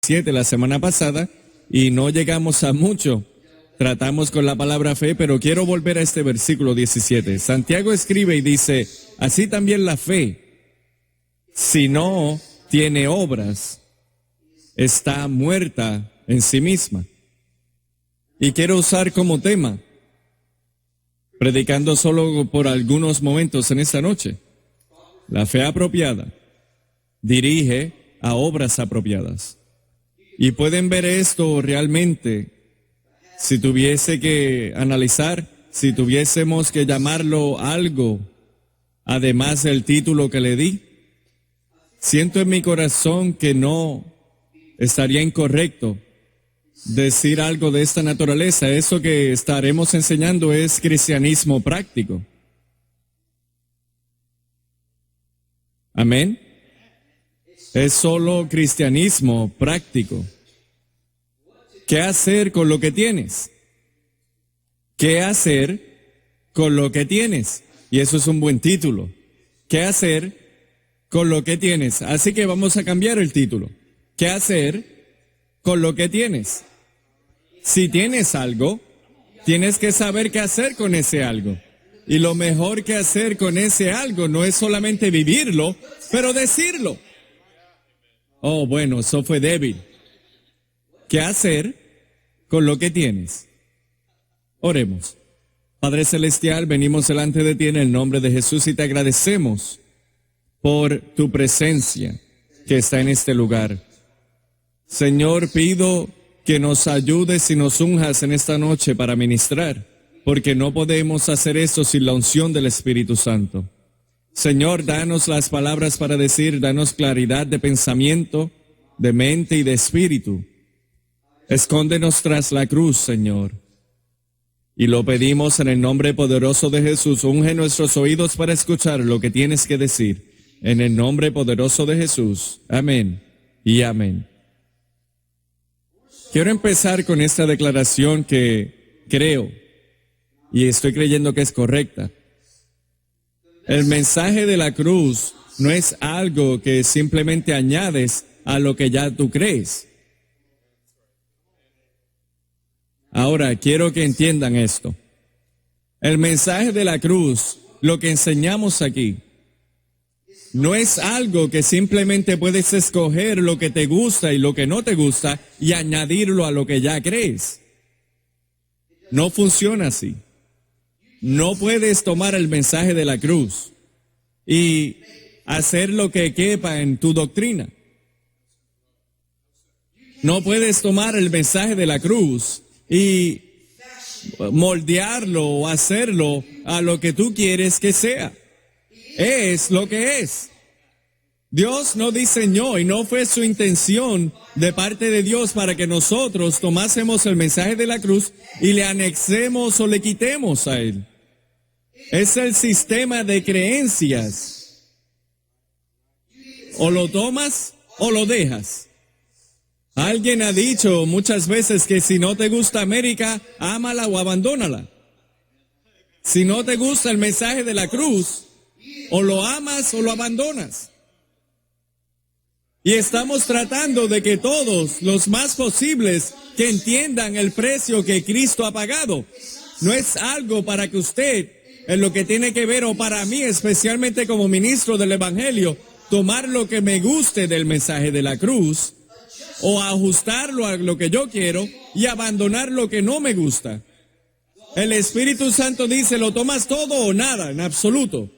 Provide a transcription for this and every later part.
17 la semana pasada y no llegamos a mucho. Tratamos con la palabra fe, pero quiero volver a este versículo 17. Santiago escribe y dice, así también la fe, si no tiene obras, está muerta en sí misma. Y quiero usar como tema, predicando solo por algunos momentos en esta noche, la fe apropiada dirige a obras apropiadas. Y pueden ver esto realmente, si tuviese que analizar, si tuviésemos que llamarlo algo, además del título que le di, siento en mi corazón que no estaría incorrecto decir algo de esta naturaleza. Eso que estaremos enseñando es cristianismo práctico. Amén. Es solo cristianismo práctico. ¿Qué hacer con lo que tienes? ¿Qué hacer con lo que tienes? Y eso es un buen título. ¿Qué hacer con lo que tienes? Así que vamos a cambiar el título. ¿Qué hacer con lo que tienes? Si tienes algo, tienes que saber qué hacer con ese algo. Y lo mejor que hacer con ese algo no es solamente vivirlo, pero decirlo. Oh, bueno, eso fue débil. ¿Qué hacer con lo que tienes? Oremos. Padre Celestial, venimos delante de ti en el nombre de Jesús y te agradecemos por tu presencia que está en este lugar. Señor, pido que nos ayudes y nos unjas en esta noche para ministrar, porque no podemos hacer eso sin la unción del Espíritu Santo. Señor, danos las palabras para decir, danos claridad de pensamiento, de mente y de espíritu. Escóndenos tras la cruz, Señor. Y lo pedimos en el nombre poderoso de Jesús. Unge nuestros oídos para escuchar lo que tienes que decir. En el nombre poderoso de Jesús. Amén y amén. Quiero empezar con esta declaración que creo y estoy creyendo que es correcta. El mensaje de la cruz no es algo que simplemente añades a lo que ya tú crees. Ahora, quiero que entiendan esto. El mensaje de la cruz, lo que enseñamos aquí, no es algo que simplemente puedes escoger lo que te gusta y lo que no te gusta y añadirlo a lo que ya crees. No funciona así. No puedes tomar el mensaje de la cruz y hacer lo que quepa en tu doctrina. No puedes tomar el mensaje de la cruz y moldearlo o hacerlo a lo que tú quieres que sea. Es lo que es. Dios no diseñó y no fue su intención de parte de Dios para que nosotros tomásemos el mensaje de la cruz y le anexemos o le quitemos a él. Es el sistema de creencias. O lo tomas o lo dejas. Alguien ha dicho muchas veces que si no te gusta América, ámala o abandónala. Si no te gusta el mensaje de la cruz, o lo amas o lo abandonas. Y estamos tratando de que todos, los más posibles, que entiendan el precio que Cristo ha pagado. No es algo para que usted, en lo que tiene que ver, o para mí, especialmente como ministro del Evangelio, tomar lo que me guste del mensaje de la cruz, o ajustarlo a lo que yo quiero y abandonar lo que no me gusta. El Espíritu Santo dice, lo tomas todo o nada, en absoluto.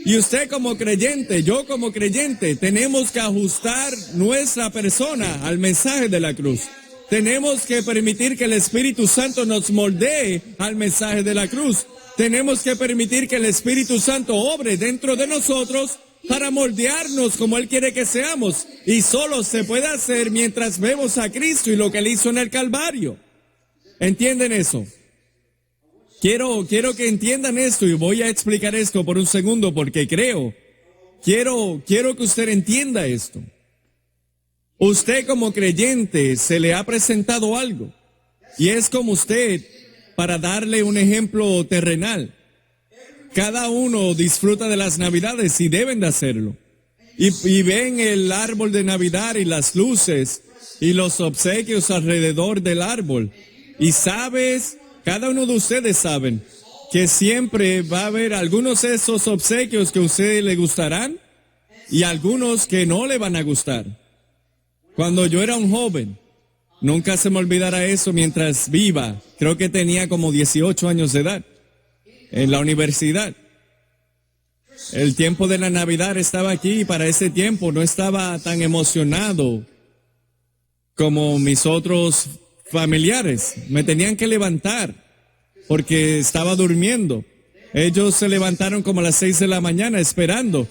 Y usted como creyente, yo como creyente, tenemos que ajustar nuestra persona al mensaje de la cruz. Tenemos que permitir que el Espíritu Santo nos moldee al mensaje de la cruz. Tenemos que permitir que el Espíritu Santo obre dentro de nosotros para moldearnos como Él quiere que seamos. Y solo se puede hacer mientras vemos a Cristo y lo que Él hizo en el Calvario. ¿Entienden eso? Quiero que entiendan esto y voy a explicar esto por un segundo porque quiero que usted entienda esto. Usted como creyente se le ha presentado algo y es como usted, para darle un ejemplo terrenal. Cada uno disfruta de las Navidades y deben de hacerlo. Y ven el árbol de Navidad y las luces y los obsequios alrededor del árbol. Y sabes, cada uno de ustedes saben que siempre va a haber algunos de esos obsequios que a ustedes le gustarán y algunos que no le van a gustar. Cuando yo era un joven, nunca se me olvidará eso mientras viva, creo que tenía como 18 años de edad, en la universidad. El tiempo de la Navidad estaba aquí y para ese tiempo no estaba tan emocionado como mis otros familiares. Me tenían que levantar porque estaba durmiendo. Ellos se levantaron como a las 6 de la mañana esperando.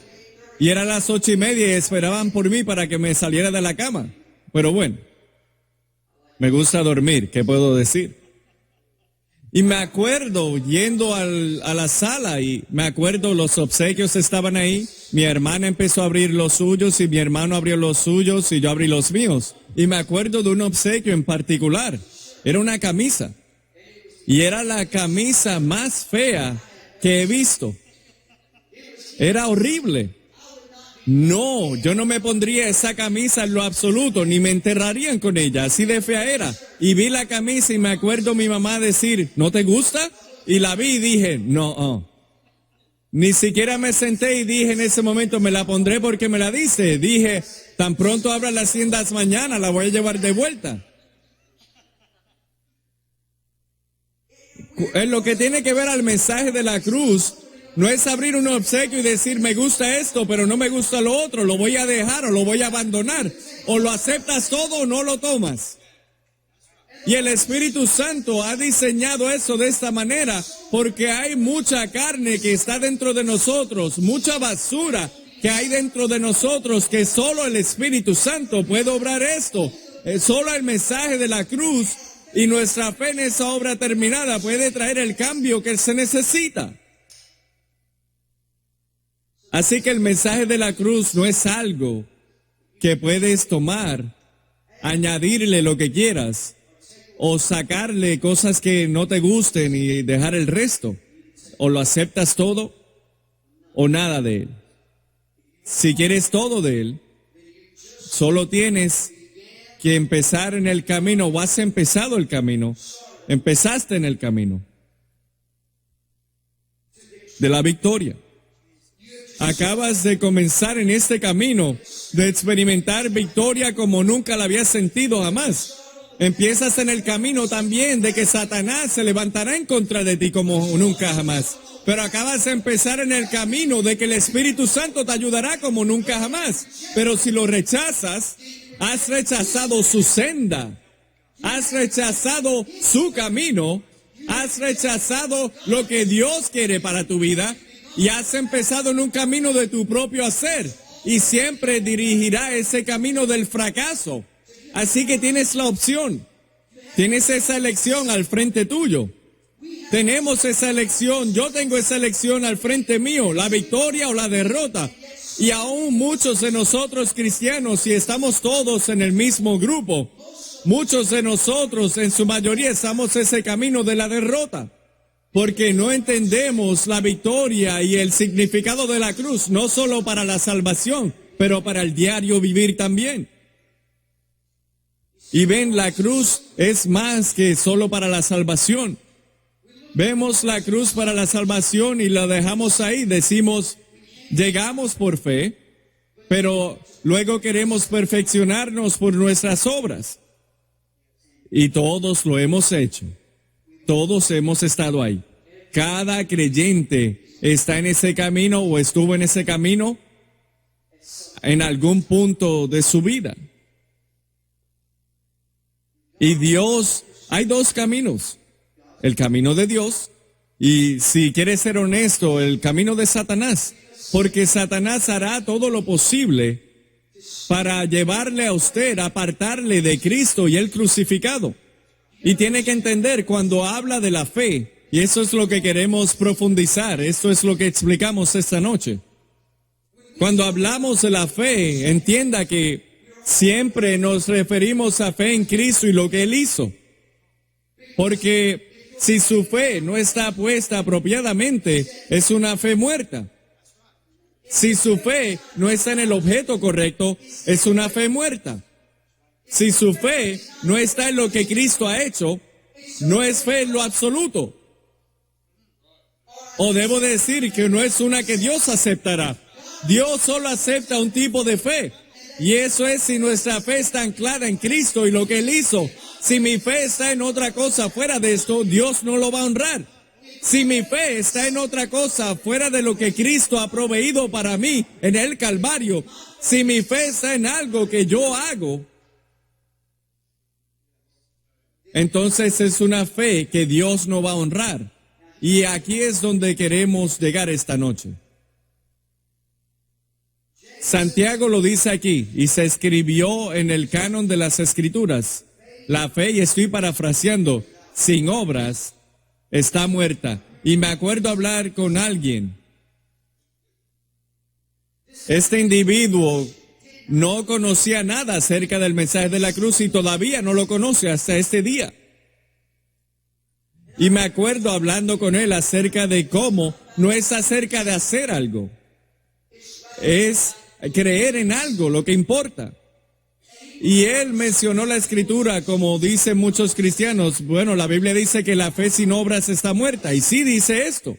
Y era las 8:30 y esperaban por mí para que me saliera de la cama. Pero bueno, me gusta dormir, ¿qué puedo decir? Y me acuerdo yendo a la sala y me acuerdo los obsequios estaban ahí. Mi hermana empezó a abrir los suyos y mi hermano abrió los suyos y yo abrí los míos. Y me acuerdo de un obsequio en particular. Era una camisa. Y era la camisa más fea que he visto. Era horrible. No, yo no me pondría esa camisa en lo absoluto, ni me enterrarían con ella, así de fea era. Y vi la camisa y me acuerdo mi mamá decir, ¿no te gusta? Y la vi y dije, no. Ni siquiera me senté y dije en ese momento, me la pondré porque me la dice. Dije, tan pronto abran las tiendas mañana, la voy a llevar de vuelta. En lo que tiene que ver al mensaje de la cruz, no es abrir un obsequio y decir, me gusta esto, pero no me gusta lo otro, lo voy a dejar o lo voy a abandonar. O lo aceptas todo o no lo tomas. Y el Espíritu Santo ha diseñado eso de esta manera porque hay mucha carne que está dentro de nosotros, mucha basura que hay dentro de nosotros que solo el Espíritu Santo puede obrar esto. Solo el mensaje de la cruz y nuestra fe en esa obra terminada puede traer el cambio que se necesita. Así que el mensaje de la cruz no es algo que puedes tomar, añadirle lo que quieras, o sacarle cosas que no te gusten y dejar el resto. O lo aceptas todo, o nada de él. Si quieres todo de él, solo tienes que empezar en el camino, o has empezado el camino, empezaste en el camino de la victoria. Acabas de comenzar en este camino de experimentar victoria como nunca la habías sentido jamás. Empiezas en el camino también de que Satanás se levantará en contra de ti como nunca jamás. Pero acabas de empezar en el camino de que el Espíritu Santo te ayudará como nunca jamás. Pero si lo rechazas, has rechazado su senda, has rechazado su camino, has rechazado lo que Dios quiere para tu vida. Y has empezado en un camino de tu propio hacer y siempre dirigirá ese camino del fracaso. Así que tienes la opción, tienes esa elección al frente tuyo. Tenemos esa elección, yo tengo esa elección al frente mío, la victoria o la derrota. Y aún muchos de nosotros cristianos, y estamos todos en el mismo grupo, muchos de nosotros en su mayoría estamos en ese camino de la derrota. Porque no entendemos la victoria y el significado de la cruz, no solo para la salvación, pero para el diario vivir también. Y ven, la cruz es más que solo para la salvación. Vemos la cruz para la salvación y la dejamos ahí, decimos, llegamos por fe, pero luego queremos perfeccionarnos por nuestras obras. Y todos lo hemos hecho. Todos hemos estado ahí. Cada creyente está en ese camino o estuvo en ese camino en algún punto de su vida. Y Dios, hay dos caminos. El camino de Dios y, si quieres ser honesto, el camino de Satanás. Porque Satanás hará todo lo posible para llevarle a usted, apartarle de Cristo y el crucificado. Y tiene que entender cuando habla de la fe, y eso es lo que queremos profundizar, esto es lo que explicamos esta noche. Cuando hablamos de la fe, entienda que siempre nos referimos a fe en Cristo y lo que Él hizo. Porque si su fe no está puesta apropiadamente, es una fe muerta. Si su fe no está en el objeto correcto, es una fe muerta. Si su fe no está en lo que Cristo ha hecho, no es fe en lo absoluto. O debo decir que no es una que Dios aceptará. Dios solo acepta un tipo de fe. Y eso es si nuestra fe está anclada en Cristo y lo que Él hizo. Si mi fe está en otra cosa fuera de esto, Dios no lo va a honrar. Si mi fe está en otra cosa fuera de lo que Cristo ha proveído para mí en el Calvario, si mi fe está en algo que yo hago, entonces es una fe que Dios no va a honrar. Y aquí es donde queremos llegar esta noche. Santiago lo dice aquí, y se escribió en el canon de las Escrituras. La fe, y estoy parafraseando, sin obras está muerta. Y me acuerdo hablar con alguien. Este individuo no conocía nada acerca del mensaje de la cruz y todavía no lo conoce hasta este día. Y me acuerdo hablando con él acerca de cómo no es acerca de hacer algo. Es creer en algo, lo que importa. Y él mencionó la Escritura, como dicen muchos cristianos. Bueno, la Biblia dice que la fe sin obras está muerta. Y sí dice esto.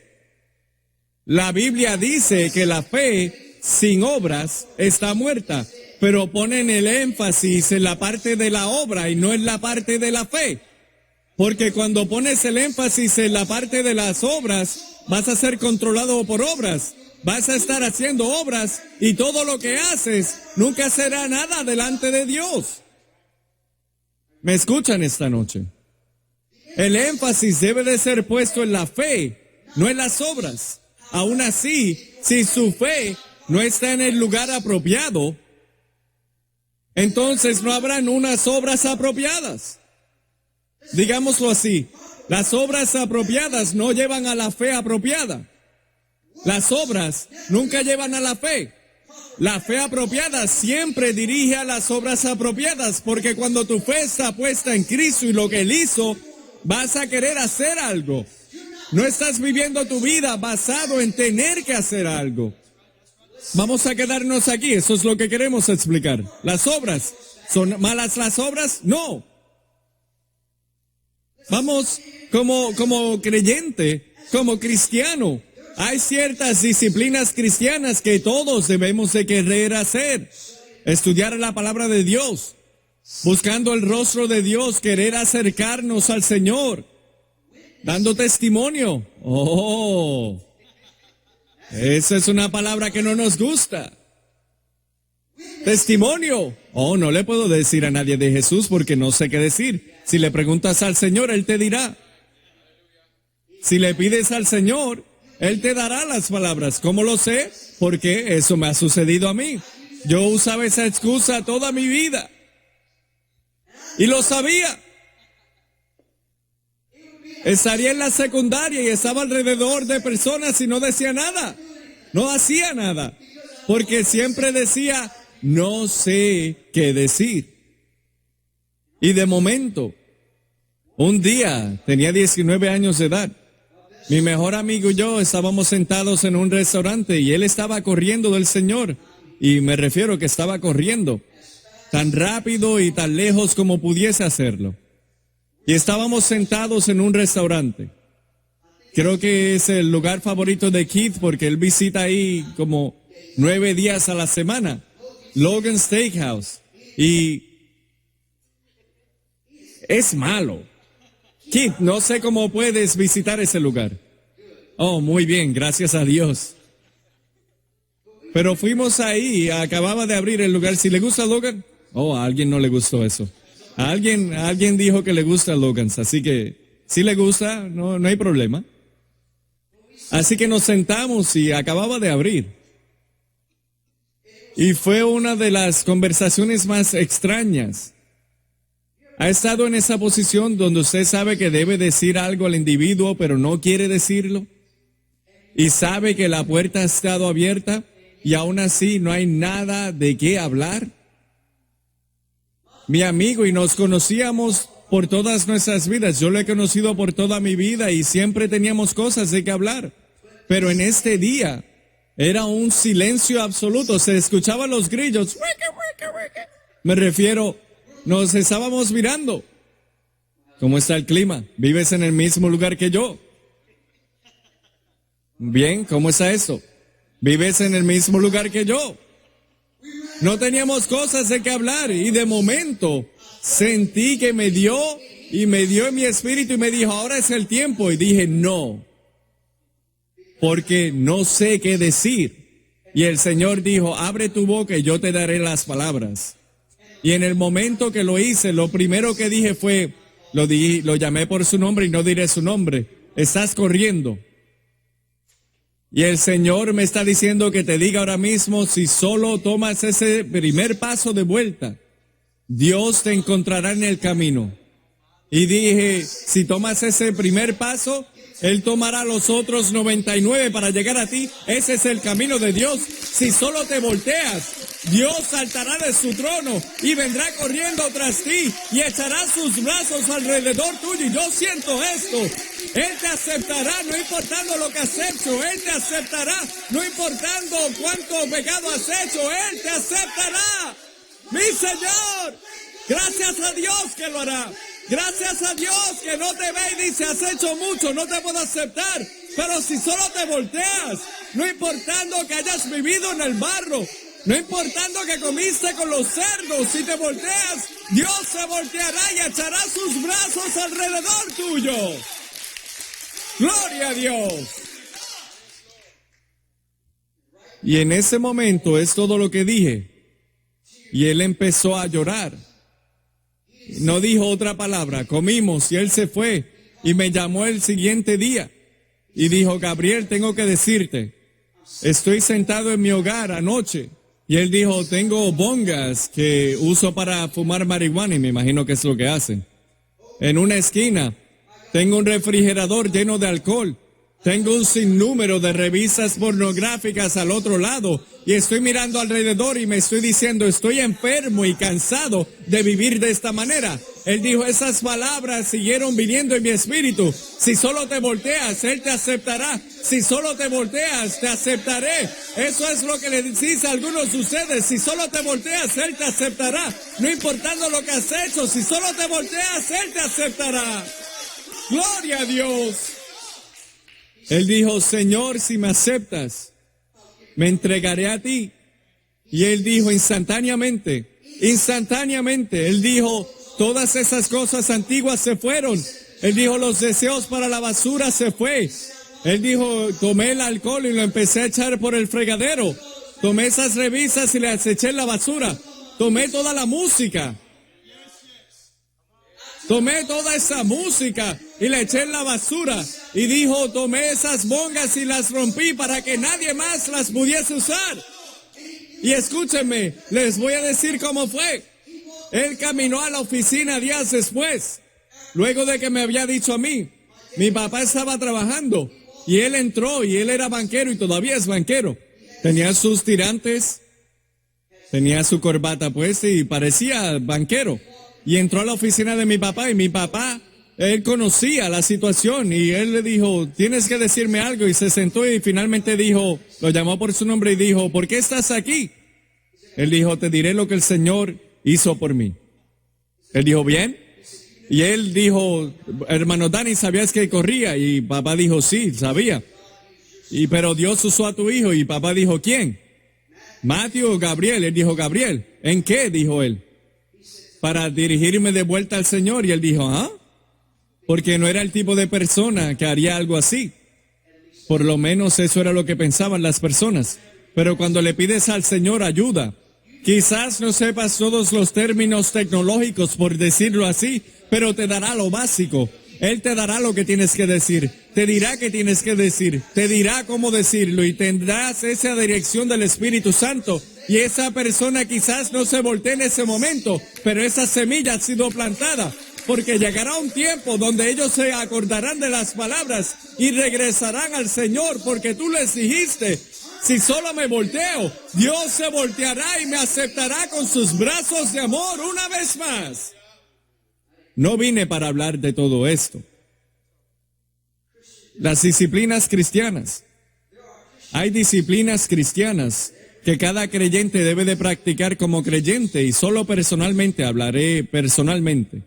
La Biblia dice que la fe sin obras está muerta. Pero ponen el énfasis en la parte de la obra y no en la parte de la fe. Porque cuando pones el énfasis en la parte de las obras, vas a ser controlado por obras. Vas a estar haciendo obras y todo lo que haces nunca será nada delante de Dios. ¿Me escuchan esta noche? El énfasis debe de ser puesto en la fe, no en las obras. Aún así, si su fe no está en el lugar apropiado, entonces no habrán unas obras apropiadas. Digámoslo así, las obras apropiadas no llevan a la fe apropiada. Las obras nunca llevan a la fe. La fe apropiada siempre dirige a las obras apropiadas, porque cuando tu fe está puesta en Cristo y lo que Él hizo, vas a querer hacer algo. No estás viviendo tu vida basado en tener que hacer algo. Vamos a quedarnos aquí, eso es lo que queremos explicar. Las obras, ¿son malas las obras? No. Vamos, como creyente, como cristiano, hay ciertas disciplinas cristianas que todos debemos de querer hacer. Estudiar la palabra de Dios, buscando el rostro de Dios, querer acercarnos al Señor, dando testimonio. Oh, esa es una palabra que no nos gusta. Testimonio. Oh, no le puedo decir a nadie de Jesús porque no sé qué decir. Si le preguntas al Señor, Él te dirá. Si le pides al Señor, Él te dará las palabras. ¿Cómo lo sé? Porque eso me ha sucedido a mí. Yo usaba esa excusa toda mi vida. Y lo sabía. Estaría en la secundaria y estaba alrededor de personas y no decía nada. No hacía nada. Porque siempre decía, no sé qué decir. Y de momento, un día, tenía 19 años de edad. Mi mejor amigo y yo estábamos sentados en un restaurante y él estaba corriendo del Señor. Y me refiero que estaba corriendo tan rápido y tan lejos como pudiese hacerlo. Y estábamos sentados en un restaurante. Creo que es el lugar favorito de Keith porque él visita ahí como 9 días a la semana. Logan Steakhouse. Y es malo. Keith, no sé cómo puedes visitar ese lugar. Oh, muy bien, gracias a Dios. Pero fuimos ahí, acababa de abrir el lugar. ¿Si le gusta Logan? Oh, a alguien no le gustó eso. A alguien dijo que le gusta Logan's, así que si le gusta, no hay problema. Así que nos sentamos y acababa de abrir. Y fue una de las conversaciones más extrañas. ¿Ha estado en esa posición donde usted sabe que debe decir algo al individuo, pero no quiere decirlo? Y sabe que la puerta ha estado abierta y aún así no hay nada de qué hablar. Mi amigo, y nos conocíamos por todas nuestras vidas. Yo lo he conocido por toda mi vida y siempre teníamos cosas de qué hablar. Pero en este día era un silencio absoluto. Se escuchaban los grillos. Me refiero, nos estábamos mirando. ¿Cómo está el clima? ¿Vives en el mismo lugar que yo? Bien, ¿cómo está eso? ¿Vives en el mismo lugar que yo? No teníamos cosas de qué hablar y de momento sentí que me dio en mi espíritu y me dijo, ahora es el tiempo. Y dije, no, porque no sé qué decir. Y el Señor dijo, abre tu boca y yo te daré las palabras. Y en el momento que lo hice, lo primero que dije fue, lo llamé por su nombre y no diré su nombre. Estás corriendo. Y el Señor me está diciendo que te diga ahora mismo, si solo tomas ese primer paso de vuelta, Dios te encontrará en el camino. Y dije, si tomas ese primer paso, Él tomará los otros 99 para llegar a ti. Ese es el camino de Dios. Si solo te volteas, Dios saltará de su trono y vendrá corriendo tras ti y echará sus brazos alrededor tuyo. Y yo siento esto. Él te aceptará, no importando lo que has hecho. Él te aceptará, no importando cuánto pecado has hecho. Él te aceptará. Mi Señor, gracias a Dios que lo hará. Gracias a Dios que no te ve y dice, has hecho mucho, no te puedo aceptar. Pero si solo te volteas, no importando que hayas vivido en el barro, no importando que comiste con los cerdos, si te volteas, Dios se volteará y echará sus brazos alrededor tuyo. Gloria a Dios. Y en ese momento es todo lo que dije. Y él empezó a llorar. No dijo otra palabra. Comimos y él se fue. Y me llamó el siguiente día. Y dijo, Gabriel, tengo que decirte. Estoy sentado en mi hogar anoche. Y él dijo, tengo bongas que uso para fumar marihuana. Y me imagino que es lo que hacen. En una esquina tengo un refrigerador lleno de alcohol. Tengo un sinnúmero de revistas pornográficas al otro lado y estoy mirando alrededor y me estoy diciendo, estoy enfermo y cansado de vivir de esta manera. Él dijo, esas palabras siguieron viniendo en mi espíritu. Si solo te volteas, Él te aceptará. Si solo te volteas, te aceptaré. Eso es lo que le decís a algunos de ustedes. Si solo te volteas, Él te aceptará. No importando lo que has hecho, si solo te volteas, Él te aceptará. Gloria a Dios. Él dijo, Señor, si me aceptas, me entregaré a ti. Y él dijo instantáneamente, él dijo, todas esas cosas antiguas se fueron. Él dijo, los deseos para la basura se fue. Él dijo, tomé el alcohol y lo empecé a echar por el fregadero. Tomé esas revistas y las eché en la basura. Tomé toda la música. Tomé toda esa música y la eché en la basura. Y dijo, tomé esas bongas y las rompí para que nadie más las pudiese usar. Y escúchenme, les voy a decir cómo fue. Él caminó a la oficina días después, luego de que me había dicho a mí. Mi papá estaba trabajando y él entró y él era banquero y todavía es banquero. Tenía sus tirantes, tenía su corbata puesta y parecía banquero. Y entró a la oficina de mi papá y mi papá, él conocía la situación y él le dijo, tienes que decirme algo. Y se sentó y finalmente dijo, lo llamó por su nombre y dijo, ¿por qué estás aquí? Él dijo, te diré lo que el Señor hizo por mí. Él dijo, bien. Y él dijo, hermano Dani, ¿sabías que corría? Y papá dijo, sí, sabía. Pero Dios usó a tu hijo. Y papá dijo, ¿quién? Matthew o Gabriel. Él dijo, Gabriel. ¿En qué? Dijo él. Para dirigirme de vuelta al Señor. Y él dijo, ¿ah? Porque no era el tipo de persona que haría algo así. Por lo menos eso era lo que pensaban las personas. Pero cuando le pides al Señor ayuda, quizás no sepas todos los términos tecnológicos, por decirlo así, pero te dará lo básico. Él te dará lo que tienes que decir. Te dirá qué tienes que decir. Te dirá cómo decirlo y tendrás esa dirección del Espíritu Santo. Y esa persona quizás no se voltee en ese momento, pero esa semilla ha sido plantada. Porque llegará un tiempo donde ellos se acordarán de las palabras y regresarán al Señor porque tú les dijiste, si solo me volteo, Dios se volteará y me aceptará con sus brazos de amor una vez más. No vine para hablar de todo esto. Las disciplinas cristianas. Hay disciplinas cristianas que cada creyente debe de practicar como creyente, y solo personalmente, hablaré personalmente.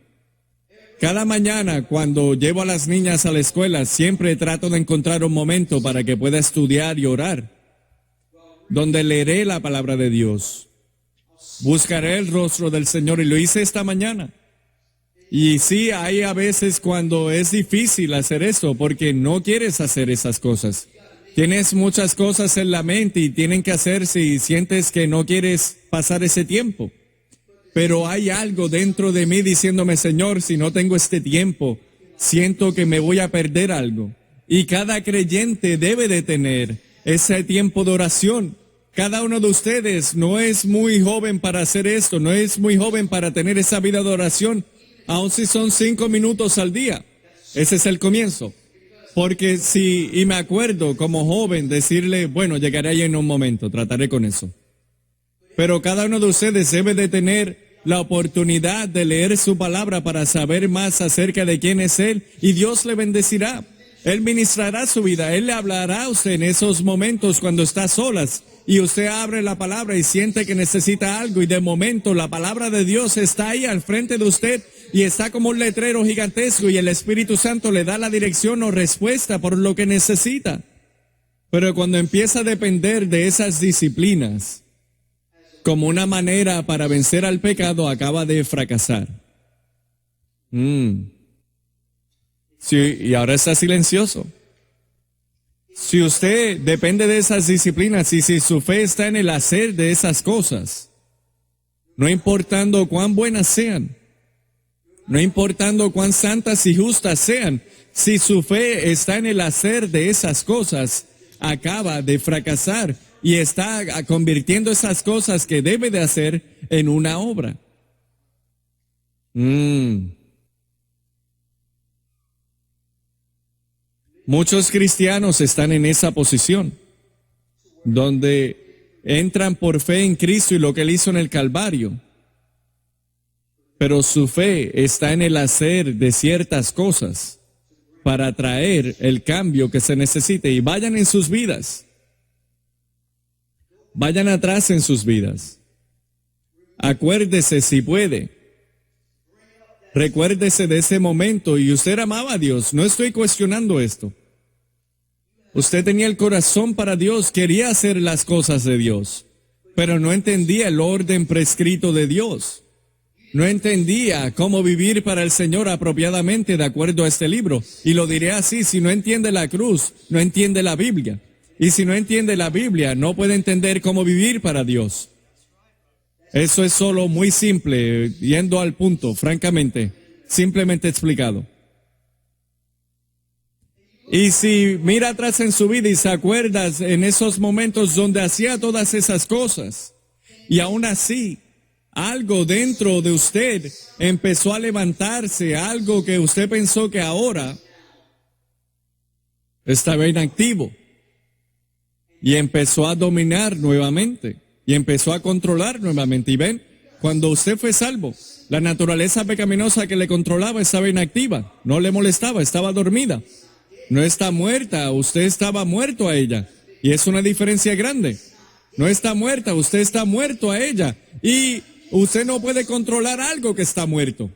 Cada mañana cuando llevo a las niñas a la escuela, siempre trato de encontrar un momento para que pueda estudiar y orar, donde leeré la palabra de Dios. Buscaré el rostro del Señor, y lo hice esta mañana. Y sí, hay a veces cuando es difícil hacer eso, porque no quieres hacer esas cosas. Tienes muchas cosas en la mente y tienen que hacerse y sientes que no quieres pasar ese tiempo. Pero hay algo dentro de mí diciéndome, Señor, si no tengo este tiempo, siento que me voy a perder algo. Y cada creyente debe de tener ese tiempo de oración. Cada uno de ustedes no es muy joven para hacer esto, no es muy joven para tener esa vida de oración, aun si son 5 minutos al día. Ese es el comienzo. Porque y me acuerdo como joven decirle, bueno, llegaré ahí en un momento, trataré con eso. Pero cada uno de ustedes debe de tener la oportunidad de leer su palabra para saber más acerca de quién es Él, y Dios le bendecirá. Él ministrará su vida, Él le hablará a usted en esos momentos cuando está solas y usted abre la palabra y siente que necesita algo, y de momento la palabra de Dios está ahí al frente de usted y está como un letrero gigantesco, y el Espíritu Santo le da la dirección o respuesta por lo que necesita. Pero cuando empieza a depender de esas disciplinas como una manera para vencer al pecado, acaba de fracasar. Sí, y ahora está silencioso. Si usted depende de esas disciplinas y si su fe está en el hacer de esas cosas, no importando cuán buenas sean, no importando cuán santas y justas sean, si su fe está en el hacer de esas cosas, acaba de fracasar y está convirtiendo esas cosas que debe de hacer en una obra. Muchos cristianos están en esa posición, donde entran por fe en Cristo y lo que Él hizo en el Calvario, pero su fe está en el hacer de ciertas cosas para traer el cambio que se necesite. Y vayan en sus vidas, vayan atrás en sus vidas. Acuérdese si puede. Recuérdese de ese momento, y usted amaba a Dios, no estoy cuestionando esto. Usted tenía el corazón para Dios, quería hacer las cosas de Dios, pero no entendía el orden prescrito de Dios. No entendía cómo vivir para el Señor apropiadamente de acuerdo a este libro. Y lo diré así, si no entiende la cruz, no entiende la Biblia. Y si no entiende la Biblia, no puede entender cómo vivir para Dios. Eso es solo muy simple, yendo al punto, francamente, simplemente explicado. Y si mira atrás en su vida y se acuerda en esos momentos donde hacía todas esas cosas, y aún así, algo dentro de usted empezó a levantarse, algo que usted pensó que ahora estaba inactivo, y empezó a dominar nuevamente, y empezó a controlar nuevamente. Y ven, cuando usted fue salvo, la naturaleza pecaminosa que le controlaba estaba inactiva, no le molestaba, estaba dormida. No está muerta, usted estaba muerto a ella. Y es una diferencia grande. No está muerta, usted está muerto a ella. Y usted no puede controlar algo que está muerto.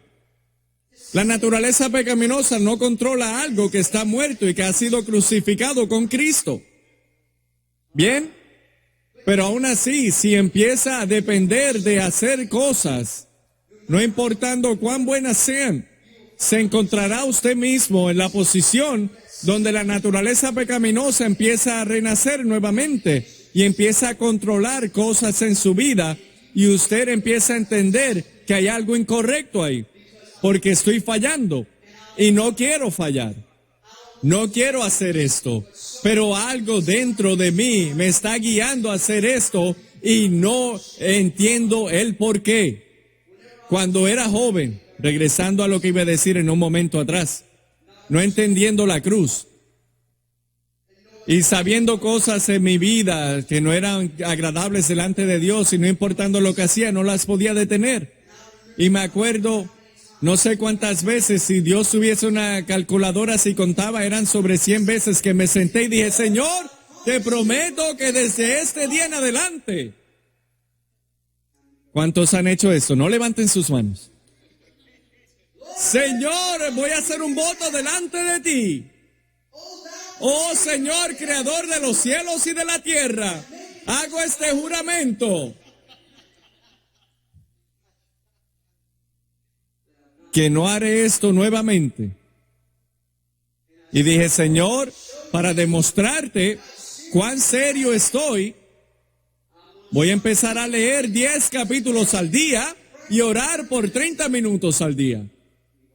La naturaleza pecaminosa no controla algo que está muerto y que ha sido crucificado con Cristo. ¿Bien? Pero aún así, si empieza a depender de hacer cosas, no importando cuán buenas sean, se encontrará usted mismo en la posición donde la naturaleza pecaminosa empieza a renacer nuevamente y empieza a controlar cosas en su vida, y usted empieza a entender que hay algo incorrecto ahí, porque estoy fallando y no quiero fallar. No quiero hacer esto, pero algo dentro de mí me está guiando a hacer esto y no entiendo el por qué. Cuando era joven, regresando a lo que iba a decir en un momento atrás, no entendiendo la cruz y sabiendo cosas en mi vida que no eran agradables delante de Dios, y no importando lo que hacía, no las podía detener. Y me acuerdo, no sé cuántas veces, si Dios tuviese una calculadora, si contaba, eran sobre 100 veces que me senté y dije, Señor, te prometo que desde este día en adelante. ¿Cuántos han hecho esto? No levanten sus manos. Señor, voy a hacer un voto delante de ti. Oh Señor, creador de los cielos y de la tierra, hago este juramento. Que no haré esto nuevamente. Y dije, Señor, para demostrarte cuán serio estoy, voy a empezar a leer 10 capítulos al día y orar por 30 minutos al día.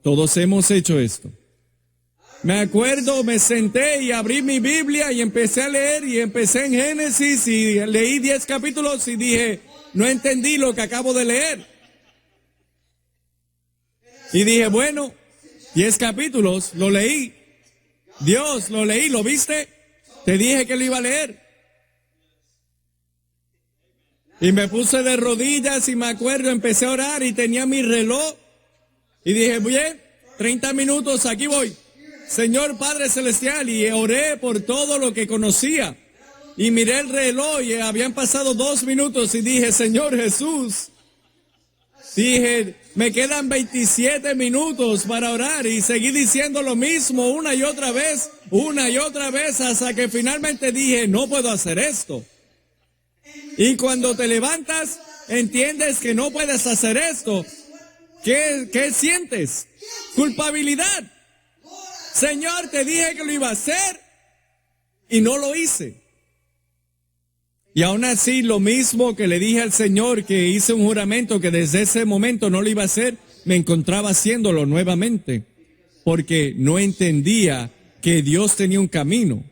Todos hemos hecho esto. Me acuerdo, me senté y abrí mi Biblia y empecé a leer y empecé en Génesis y leí 10 capítulos y dije, no entendí lo que acabo de leer. Y dije, bueno, 10 capítulos, lo leí. Dios, lo leí, ¿lo viste? Te dije que lo iba a leer. Y me puse de rodillas y me acuerdo, empecé a orar y tenía mi reloj. Y dije, bien, 30 minutos, aquí voy. Señor Padre Celestial, y oré por todo lo que conocía. Y miré el reloj y habían pasado 2 minutos y dije, Señor Jesús. Dije, me quedan 27 minutos para orar y seguí diciendo lo mismo una y otra vez, hasta que finalmente dije, no puedo hacer esto. Y cuando te levantas, entiendes que no puedes hacer esto. ¿Qué sientes? Culpabilidad. Señor, te dije que lo iba a hacer y no lo hice. Y aún así, lo mismo que le dije al Señor, que hice un juramento que desde ese momento no lo iba a hacer, me encontraba haciéndolo nuevamente, porque no entendía que Dios tenía un camino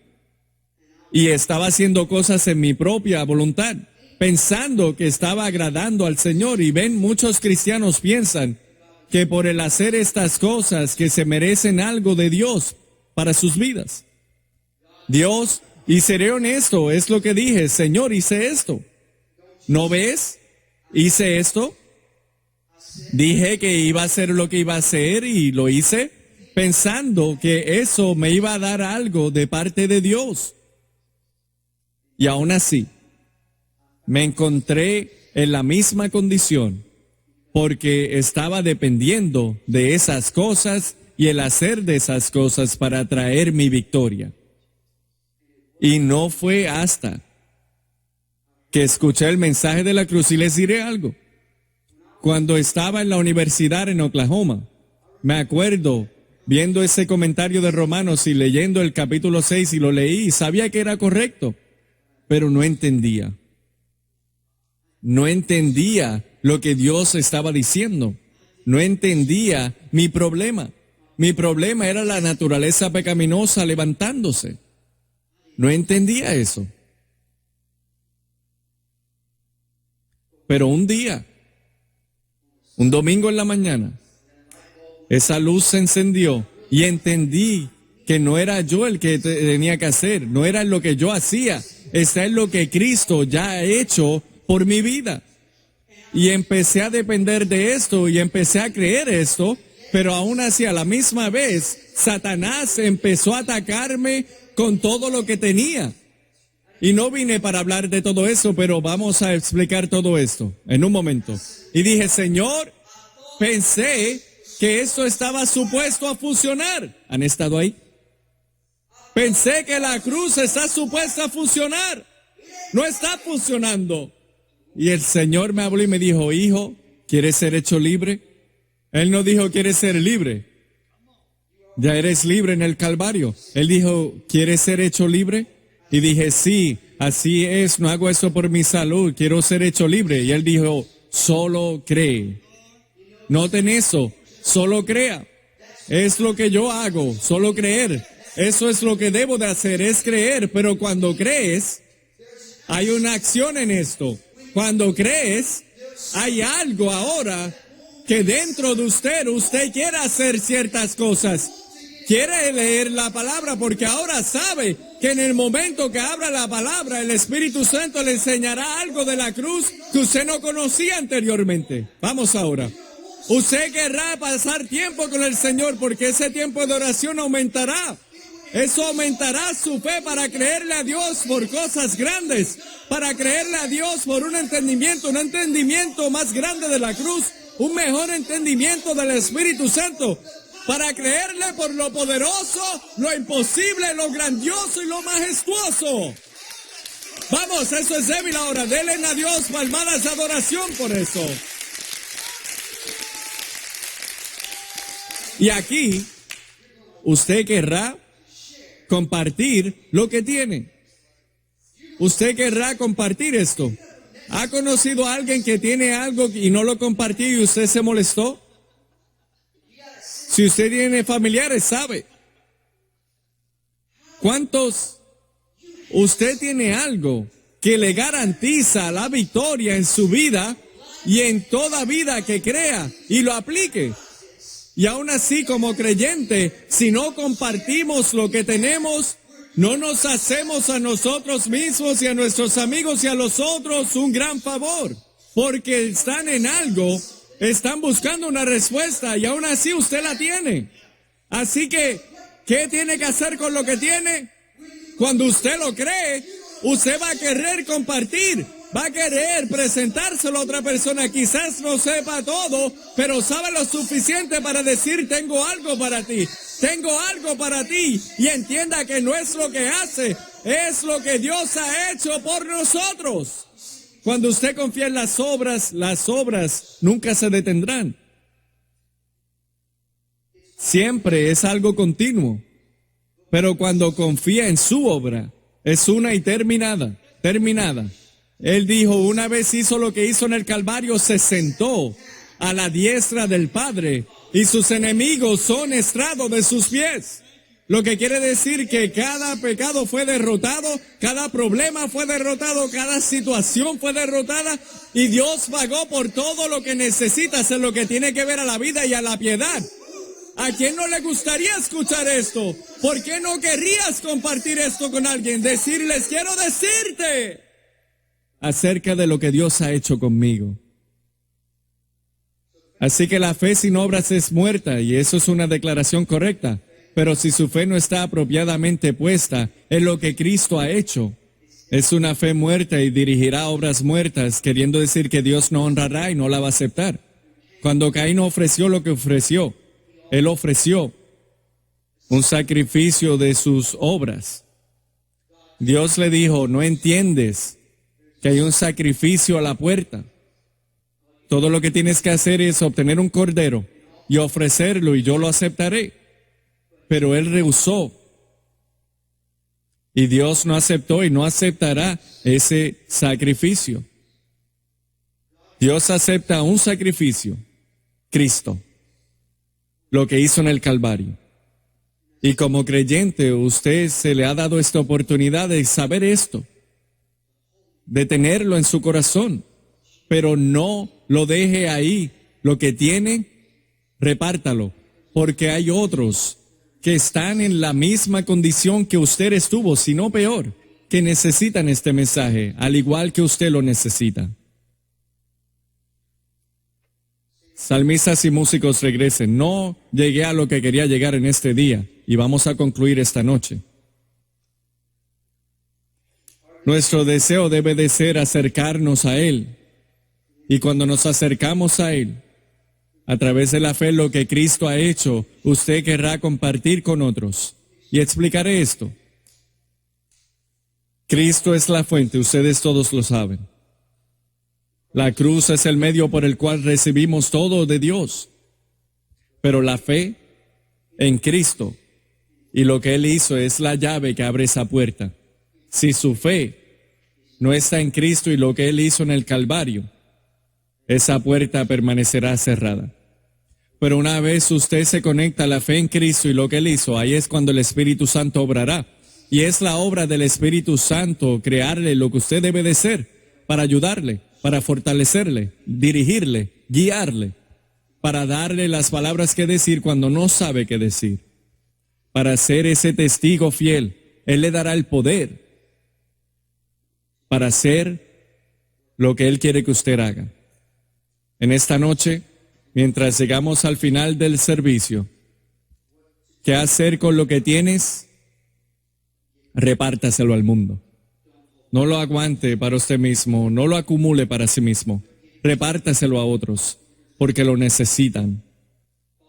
y estaba haciendo cosas en mi propia voluntad, pensando que estaba agradando al Señor. Y ven, muchos cristianos piensan que por el hacer estas cosas que se merecen algo de Dios para sus vidas. Dios, y seré honesto, es lo que dije, Señor, hice esto. ¿No ves? Hice esto. Dije que iba a hacer lo que iba a hacer y lo hice pensando que eso me iba a dar algo de parte de Dios. Y aún así, me encontré en la misma condición porque estaba dependiendo de esas cosas y el hacer de esas cosas para traer mi victoria. Y no fue hasta que escuché el mensaje de la cruz, y les diré algo. Cuando estaba en la universidad en Oklahoma, me acuerdo viendo ese comentario de Romanos y leyendo el capítulo 6 y lo leí y sabía que era correcto, pero no entendía. No entendía lo que Dios estaba diciendo. No entendía mi problema. Mi problema era la naturaleza pecaminosa levantándose. No entendía eso. Pero un día, un domingo en la mañana, esa luz se encendió y entendí que no era yo el que tenía que hacer, no era lo que yo hacía, está en lo que Cristo ya ha hecho por mi vida. Y empecé a depender de esto y empecé a creer esto, pero aún así a la misma vez, Satanás empezó a atacarme con todo lo que tenía. Y no vine para hablar de todo eso, pero vamos a explicar todo esto en un momento. Y dije, Señor, pensé que esto estaba supuesto a funcionar. ¿Han estado ahí? Pensé que la cruz está supuesta a funcionar. No está funcionando. Y el Señor me habló y me dijo, hijo, ¿quieres ser hecho libre? Él no dijo, ¿quieres ser libre? Ya eres libre en el Calvario. Él dijo, ¿quieres ser hecho libre? Y dije, sí, así es, no hago eso por mi salud, quiero ser hecho libre. Y él dijo, solo cree. Noten eso, solo crea. Es lo que yo hago, solo creer. Eso es lo que debo de hacer, es creer. Pero cuando crees, hay una acción en esto. Cuando crees, hay algo ahora que dentro de usted quiere hacer ciertas cosas. Quiere leer la palabra porque ahora sabe que en el momento que abra la palabra, el Espíritu Santo le enseñará algo de la cruz que usted no conocía anteriormente. Vamos ahora. Usted querrá pasar tiempo con el Señor porque ese tiempo de oración aumentará. Eso aumentará su fe para creerle a Dios por cosas grandes, para creerle a Dios por un entendimiento más grande de la cruz, un mejor entendimiento del Espíritu Santo, para creerle por lo poderoso, lo imposible, lo grandioso y lo majestuoso. Vamos, eso es débil ahora. Denle a Dios palmadas de adoración por eso. Y aquí, usted querrá compartir lo que tiene. Usted querrá compartir esto. ¿Ha conocido a alguien que tiene algo y no lo compartió y usted se molestó? Si usted tiene familiares, sabe. ¿Cuántos? Usted tiene algo que le garantiza la victoria en su vida y en toda vida que crea y lo aplique. Y aún así, como creyente, si no compartimos lo que tenemos, no nos hacemos a nosotros mismos y a nuestros amigos y a los otros un gran favor. Porque están en algo, están buscando una respuesta y aún así usted la tiene. Así que, ¿qué tiene que hacer con lo que tiene? Cuando usted lo cree, usted va a querer compartir. Va a querer presentárselo a otra persona. Quizás no sepa todo, pero sabe lo suficiente para decir, tengo algo para ti. Tengo algo para ti. Y entienda que no es lo que hace, es lo que Dios ha hecho por nosotros. Cuando usted confía en las obras nunca se detendrán. Siempre es algo continuo. Pero cuando confía en su obra, es una y terminada. Él dijo, una vez hizo lo que hizo en el Calvario, se sentó a la diestra del Padre y sus enemigos son estrado de sus pies. Lo que quiere decir que cada pecado fue derrotado, cada problema fue derrotado, cada situación fue derrotada y Dios pagó por todo lo que necesitas en lo que tiene que ver a la vida y a la piedad. ¿A quién no le gustaría escuchar esto? ¿Por qué no querrías compartir esto con alguien? Decirles, quiero decirte acerca de lo que Dios ha hecho conmigo. Así que la fe sin obras es muerta, y eso es una declaración correcta. Pero si su fe no está apropiadamente puesta en lo que Cristo ha hecho, es una fe muerta y dirigirá obras muertas, queriendo decir que Dios no honrará y no la va a aceptar. Cuando Caín ofreció lo que ofreció, él ofreció un sacrificio de sus obras. Dios le dijo, no entiendes que hay un sacrificio a la puerta. Todo lo que tienes que hacer es obtener un cordero y ofrecerlo y yo lo aceptaré. Pero él rehusó. Y Dios no aceptó y no aceptará ese sacrificio. Dios acepta un sacrificio, Cristo, lo que hizo en el Calvario. Y como creyente, usted se le ha dado esta oportunidad de saber esto, de tenerlo en su corazón, pero no lo deje ahí. Lo que tiene, repártalo, porque hay otros que están en la misma condición que usted estuvo, si no peor, que necesitan este mensaje, al igual que usted lo necesita. Salmistas y músicos regresen. No llegué a lo que quería llegar en este día y vamos a concluir esta noche. Nuestro deseo debe de ser acercarnos a Él. Y cuando nos acercamos a Él, a través de la fe, lo que Cristo ha hecho, usted querrá compartir con otros. Y explicaré esto. Cristo es la fuente, ustedes todos lo saben. La cruz es el medio por el cual recibimos todo de Dios. Pero la fe en Cristo y lo que Él hizo es la llave que abre esa puerta. Si su fe no está en Cristo y lo que Él hizo en el Calvario, esa puerta permanecerá cerrada. Pero una vez usted se conecta a la fe en Cristo y lo que Él hizo, ahí es cuando el Espíritu Santo obrará. Y es la obra del Espíritu Santo crearle lo que usted debe de ser para ayudarle, para fortalecerle, dirigirle, guiarle, para darle las palabras que decir cuando no sabe qué decir. Para ser ese testigo fiel, Él le dará el poder para hacer lo que Él quiere que usted haga. En esta noche, mientras llegamos al final del servicio, ¿qué hacer con lo que tienes? repártaselo al mundo. No lo aguante para usted mismo, no lo acumule para sí mismo. Repártaselo a otros, porque lo necesitan.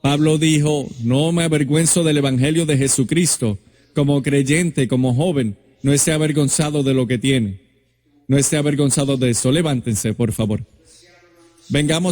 Pablo dijo, no me avergüenzo del evangelio de Jesucristo. Como creyente, como joven, no esté avergonzado de lo que tiene. No esté avergonzado de eso. Levántense, por favor. Vengamos